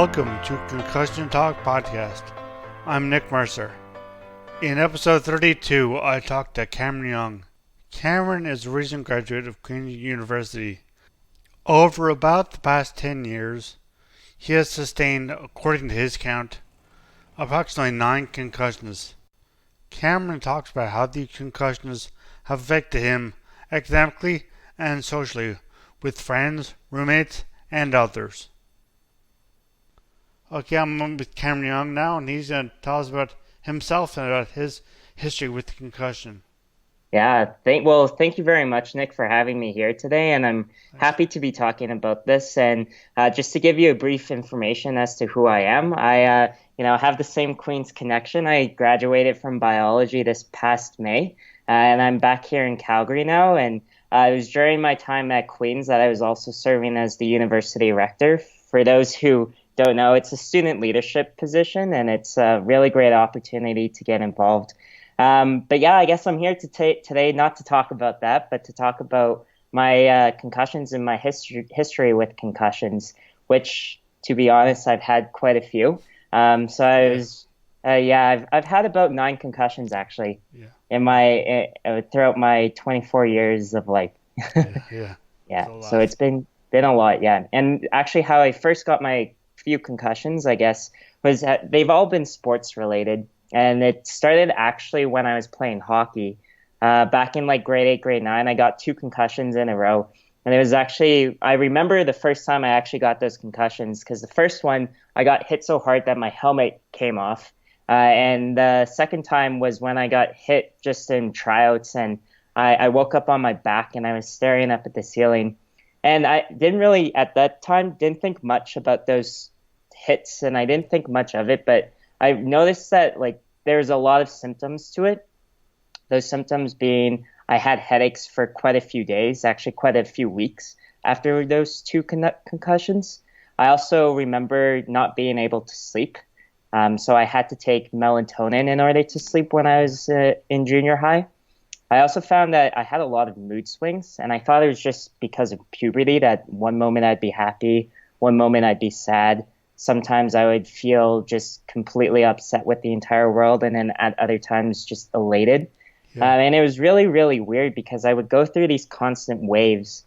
Welcome to Concussion Talk Podcast. I'm Nick Mercer. In episode 32, I talked to Cameron Young. Cameron is a recent graduate of Queen's University. Over about the past 10 years, he has sustained, according to his count, approximately 9 concussions. Cameron talks about how these concussions have affected him academically and socially with friends, roommates, and others. Okay, I'm with Cameron Young now, and he's going to tell us about himself and about his history with concussion. Yeah, thank you very much, Nick, for having me here today, and I'm happy to be talking about this. And just to give you a brief information as to who I am, I have the same Queens connection. I graduated from biology this past May, and I'm back here in Calgary now. And it was during my time at Queens that I was also serving as the university rector. For those who don't know, it's a student leadership position, and it's a really great opportunity to get involved. But yeah, I guess I'm here today not to talk about that, but to talk about my concussions and my history with concussions, which, to be honest, I've had quite a few. I've had about 9 concussions actually in my throughout my 24 years of life. Yeah. So it's been a lot, yeah. And actually, how I first got my few concussions, I guess, was that they've all been sports related. And it started actually when I was playing hockey. Back in like grade 8, grade 9, I got 2 concussions in a row. And it was actually, I remember the first time I actually got those concussions, because the first one, I got hit so hard that my helmet came off. And the second time was when I got hit just in tryouts, and I woke up on my back and I was staring up at the ceiling. And I didn't really, at that time, didn't think much about those hits, and I didn't think much of it, but I noticed that like there's a lot of symptoms to it. Those symptoms being I had headaches for quite a few days, actually quite a few weeks after those 2 concussions. I also remember not being able to sleep. So I had to take melatonin in order to sleep when I was in junior high. I also found that I had a lot of mood swings, and I thought it was just because of puberty, that one moment I'd be happy, one moment I'd be sad. Sometimes I would feel just completely upset with the entire world, and then at other times just elated. And it was really, really weird because I would go through these constant waves.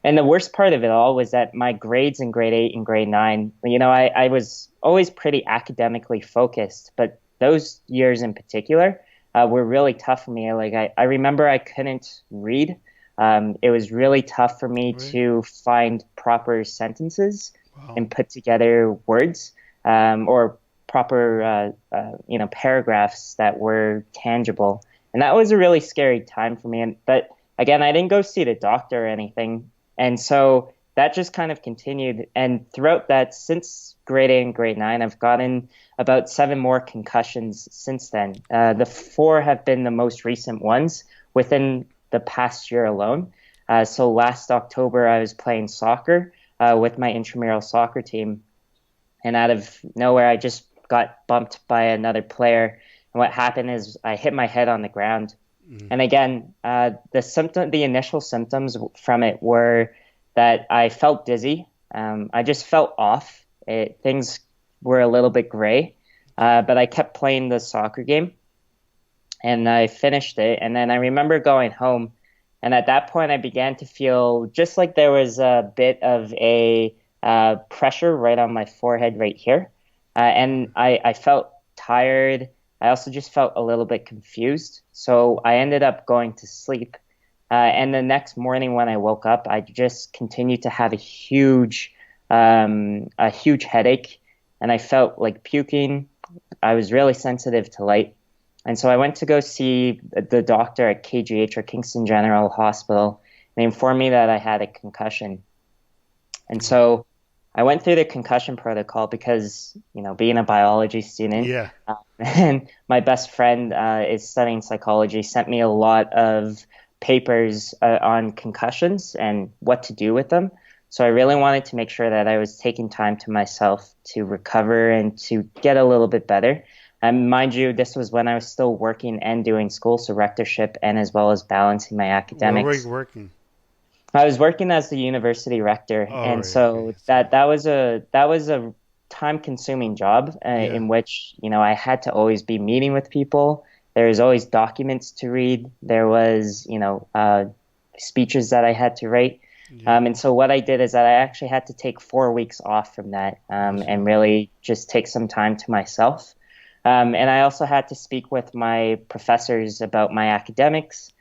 And the worst part of it all was that my grades in grade 8 and grade 9, I was always pretty academically focused, but those years in particular were really tough for me. Like I remember I couldn't read. It was really tough for me to find proper sentences and put together words or proper paragraphs that were tangible. And that was a really scary time for me. But again, I didn't go see the doctor or anything. And so that just kind of continued. And throughout that, since grade 8 and grade 9, I've gotten about 7 more concussions since then. The 4 have been the most recent ones within the past year alone. So last October, I was playing soccer with my intramural soccer team. And out of nowhere, I just got bumped by another player. And what happened is I hit my head on the ground. And again, the initial symptoms from it were that I felt dizzy. I just felt off. Things were a little bit gray, but I kept playing the soccer game, and I finished it. And then I remember going home, and at that point, I began to feel just like there was a bit of a pressure right on my forehead right here, and I felt tired. I also just felt a little bit confused, so I ended up going to sleep. And the next morning when I woke up, I just continued to have a huge headache, and I felt like puking. I was really sensitive to light. And so I went to go see the doctor at KGH, or Kingston General Hospital. They informed me that I had a concussion. And so I went through the concussion protocol because, being a biology student, and my best friend is studying psychology, sent me a lot of papers on concussions and what to do with them. So I really wanted to make sure that I was taking time to myself to recover and to get a little bit better. And mind you, this was when I was still working and doing school, so rectorship, and as well as balancing my academics. Where were you working? I was working as the university rector, that was a time-consuming job in which, I had to always be meeting with people. There was always documents to read. There was, speeches that I had to write. And so what I did is that I actually had to take 4 weeks off from that and really just take some time to myself. And I also had to speak with my professors about my academics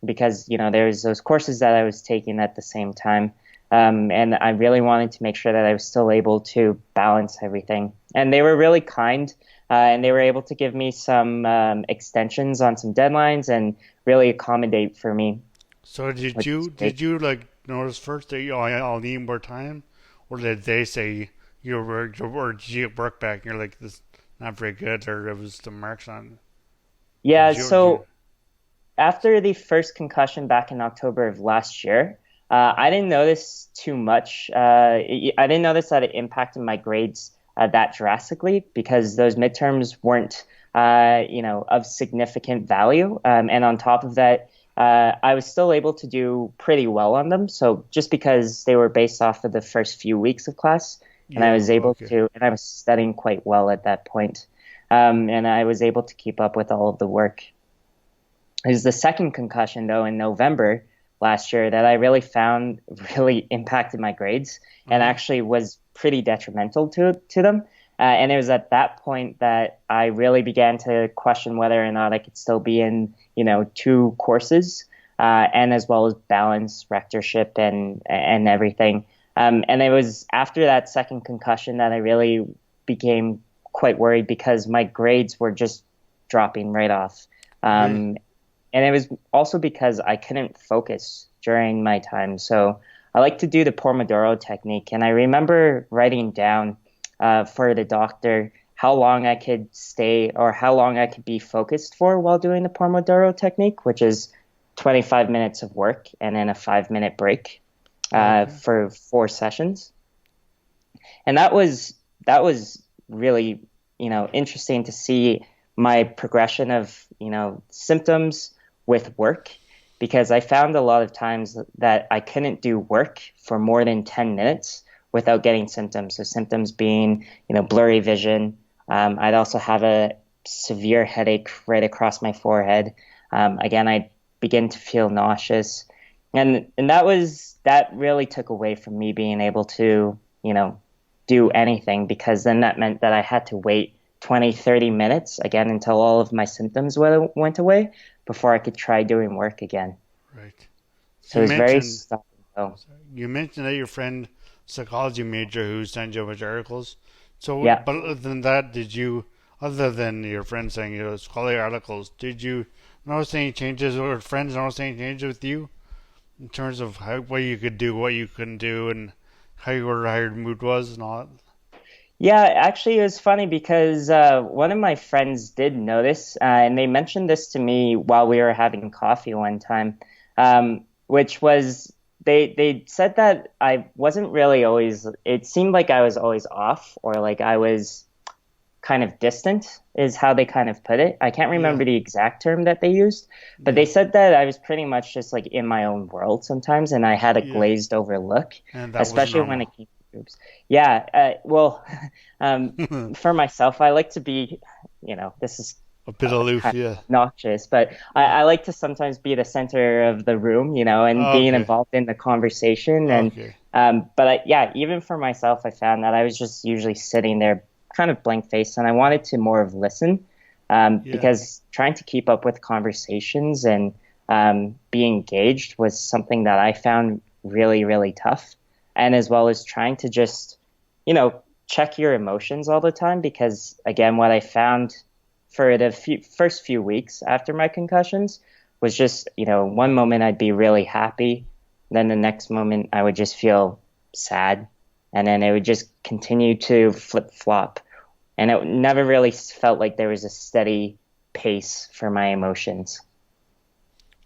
because, there's those courses that I was taking at the same time. And I really wanted to make sure that I was still able to balance everything. And they were really kind, and they were able to give me some extensions on some deadlines and really accommodate for me. So did you like notice first that I'll need more time, or did they say your work back and you're like, this not very good, or it was the marks on? Yeah. So after the first concussion back in October of last year, I didn't notice too much. I didn't notice that it impacted my grades that drastically because those midterms weren't, of significant value. And on top of that, I was still able to do pretty well on them. So just because they were based off of the first few weeks of class, and I was able to, and I was studying quite well at that point, and I was able to keep up with all of the work. It was the second concussion, though, in November last year that I really found really impacted my grades and actually was pretty detrimental to them. And it was at that point that I really began to question whether or not I could still be in, 2 courses and as well as balance rectorship and everything. And it was after that second concussion that I really became quite worried because my grades were just dropping right off. And it was also because I couldn't focus during my time. So I like to do the Pomodoro technique. And I remember writing down for the doctor how long I could stay or how long I could be focused for while doing the Pomodoro technique, which is 25 minutes of work and then a 5-minute break for 4 sessions. And that was really, interesting to see my progression of, symptoms with work, because I found a lot of times that I couldn't do work for more than 10 minutes without getting symptoms. So symptoms being, blurry vision. I'd also have a severe headache right across my forehead. Again, I begin to feel nauseous. And that really took away from me being able to, do anything, because then that meant that I had to wait 20, 30 minutes again until all of my symptoms went away before I could try doing work again. Right. So it was very stop and go. You mentioned that your friend, psychology major, who sent you a bunch of articles. So, yeah. But other than that, other than your friend saying scholarly articles, did you notice any changes, or friends notice any changes with you in terms of what you could do, what you couldn't do, and how your mood was and all that? Yeah, actually, it was funny because one of my friends did notice, and they mentioned this to me while we were having coffee one time, which was they said that I wasn't really always, it seemed like I was always off, or like I was kind of distant is how they kind of put it. I can't remember the exact term that they used, but they said that I was pretty much just like in my own world sometimes, and I had a glazed over look, especially when it came to groups. Yeah, for myself, I like to be, this is a bit aloof, obnoxious, but I like to sometimes be the center of the room, and being involved in the conversation. And even for myself, I found that I was just usually sitting there kind of blank faced, and I wanted to more of listen because trying to keep up with conversations and be engaged was something that I found really, really tough. And as well as trying to just, check your emotions all the time, because again, what I found for the first few weeks after my concussions was just, one moment I'd be really happy, then the next moment I would just feel sad, and then it would just continue to flip-flop. And it never really felt like there was a steady pace for my emotions.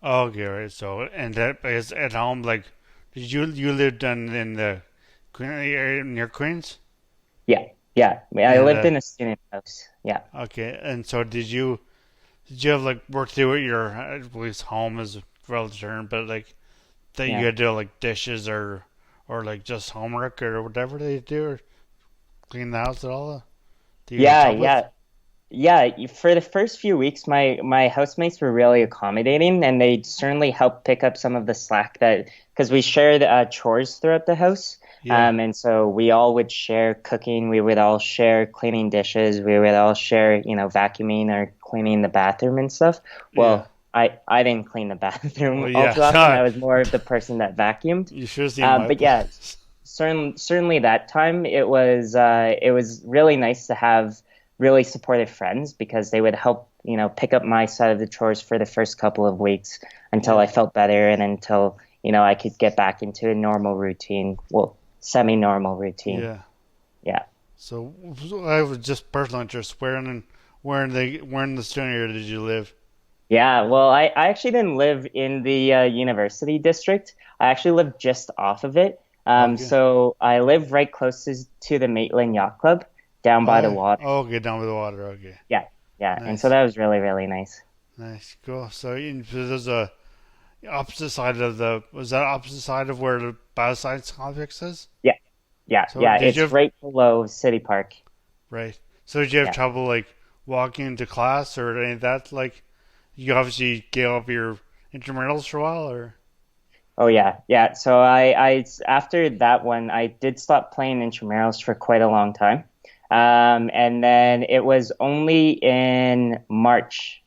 Okay, right. So, and that is at home, like, did you lived in the Queen area near Queens? Yeah. I lived in a student house. Yeah. Okay, and so did you have like work to do at your, at least home is a relative term, but like that you had to do like dishes or like just homework or whatever they do? clean the house at all? Do you guys Yeah, help with? yeah. Yeah, for the first few weeks, my housemates were really accommodating, and they certainly helped pick up some of the slack that because we shared chores throughout the house, Yeah, and so we all would share cooking. We would all share cleaning dishes. We would all share, vacuuming or cleaning the bathroom and stuff. yeah. Well, I didn't clean the bathroom Well, all yeah. too often. I was more of the person that vacuumed. You should have seen my But yeah, place. certainly that time it was really nice to have really supportive friends because they would help pick up my side of the chores for the first couple of weeks until I Yeah, felt better and until I could get back into a normal routine, well, semi-normal routine. yeah. Yeah. So I was just personal interest. Where in the student area did you live? Yeah, well, I actually didn't live in the university district. I actually lived just off of it. Okay. So I live right closest to the Maitland Yacht Club down by the water. Okay, down by the water. Okay. Yeah, yeah, and so Nice. that was really, really nice. Nice. Cool. So there's a opposite side of the was that opposite side of where the bioscience complex is? Yeah, yeah, So yeah. did you It's have right below City Park. right? So did you have Yeah. trouble like walking into class or any of that? Like you obviously gave up your intramurals for a while, or Oh yeah, yeah. So after that one, I did stop playing intramurals for quite a long time. And then it was only in March.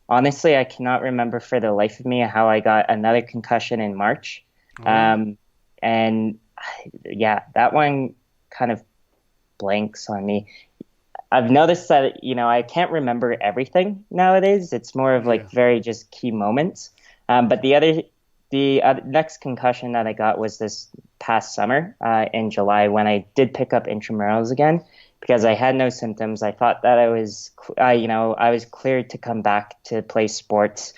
Honestly, I cannot remember for the life of me how I got another concussion in March. oh yeah, Um, and yeah, that one kind of blanks on me. I've noticed that, I can't remember everything nowadays. It's more of yeah, like very just key moments. But the next concussion that I got was this past summer, in July when I did pick up intramurals again because I had no symptoms. I thought that I was cleared to come back to play sports,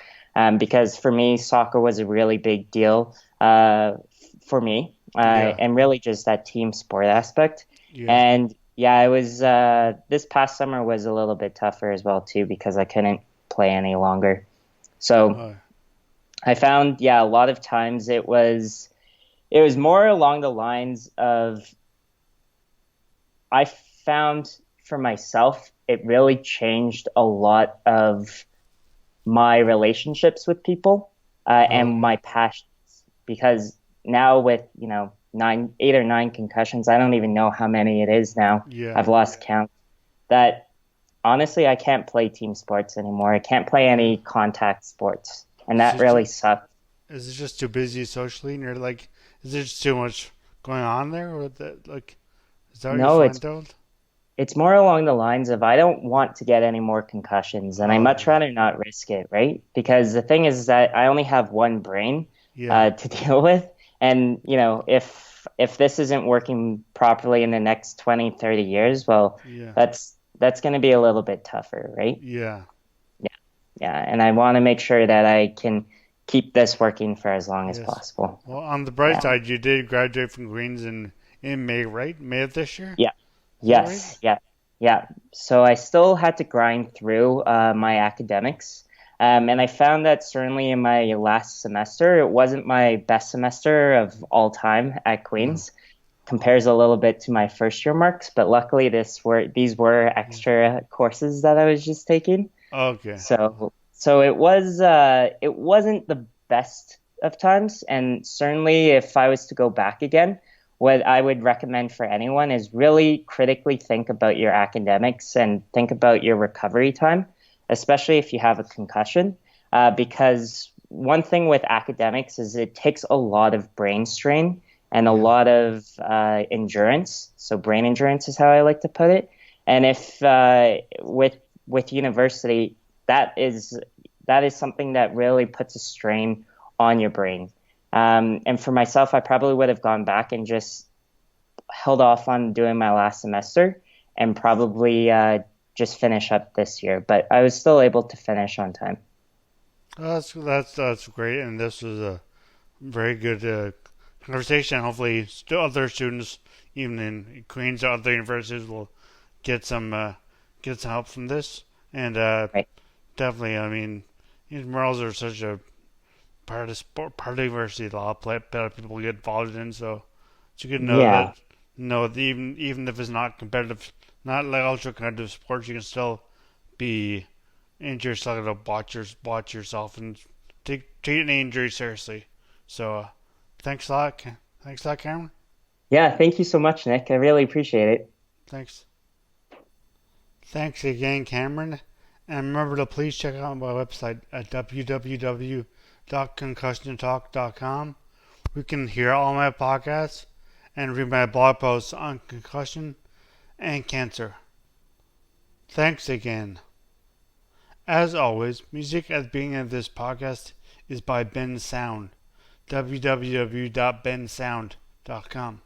because for me, soccer was a really big deal, for me, yeah, and really just that team sport aspect. yeah. And yeah, it was this past summer was a little bit tougher as well too because I couldn't play any longer. So Uh, I found, yeah, a lot of times it was more along the lines of I found for myself it really changed a lot of my relationships with people, and okay. my passions because now with 8 or 9 concussions, I don't even know how many it is now. Yeah, I've lost count. That honestly, I can't play team sports anymore. I can't play yeah. any contact sports, and It's that just really sucked. is it just too busy socially, and you're like, is there just too much going on there, or that like is that what you No, it's find out? it's more along the lines of I don't want to get any more concussions, and I Oh, much okay. rather not risk it, right? Because the thing is that I only have one brain Yeah, to deal with, and if this isn't working properly in the next 20, 30 years, well, yeah, that's going to be a little bit tougher, right? yeah. Yeah, yeah, and I want to make sure that I can keep this working for as long as Yes. possible. Well, on the bright Yeah, side, you did graduate from Queens in May, right? May of this year. yeah. Is that right? Yes, yeah, yeah. So I still had to grind through my academics. And I found that certainly in my last semester, it wasn't my best semester of all time at No. Queen's. Compares a little bit to my first year marks, but luckily these were Yeah. extra courses that I was just taking. Okay. So it wasn't the best of times, and certainly if I was to go back again, what I would recommend for anyone is really critically think about your academics and think about your recovery time, especially if you have a concussion, because one thing with academics is it takes a lot of brain strain and a Yeah. lot of endurance. So brain endurance is how I like to put it. And if with university, that is that is something that really puts a strain on your brain. And for myself, I probably would have gone back and just held off on doing my last semester and probably just finish up this year. But I was still able to finish on time. That's great, and this was a very good conversation. Hopefully, still other students, even in Queens or other universities, will get some help from this. And Right. definitely, I mean, murals are such a part of sport, part of the university. A lot of people get involved in, so it's good to know Yeah. that know that even if it's not competitive, not like ultra competitive sports, you can still be injure yourself, watch yourself, and treat an injury seriously. So, thanks a lot. Thanks a lot, Cameron. Yeah, thank you so much, Nick. I really appreciate it. Thanks. Thanks again, Cameron. And remember to please check out my website at www.concussiontalk.com. You can hear all my podcasts and read my blog posts on concussion and cancer. Thanks again. As always, music at the beginning of this podcast is by Ben Sound. www.bensound.com.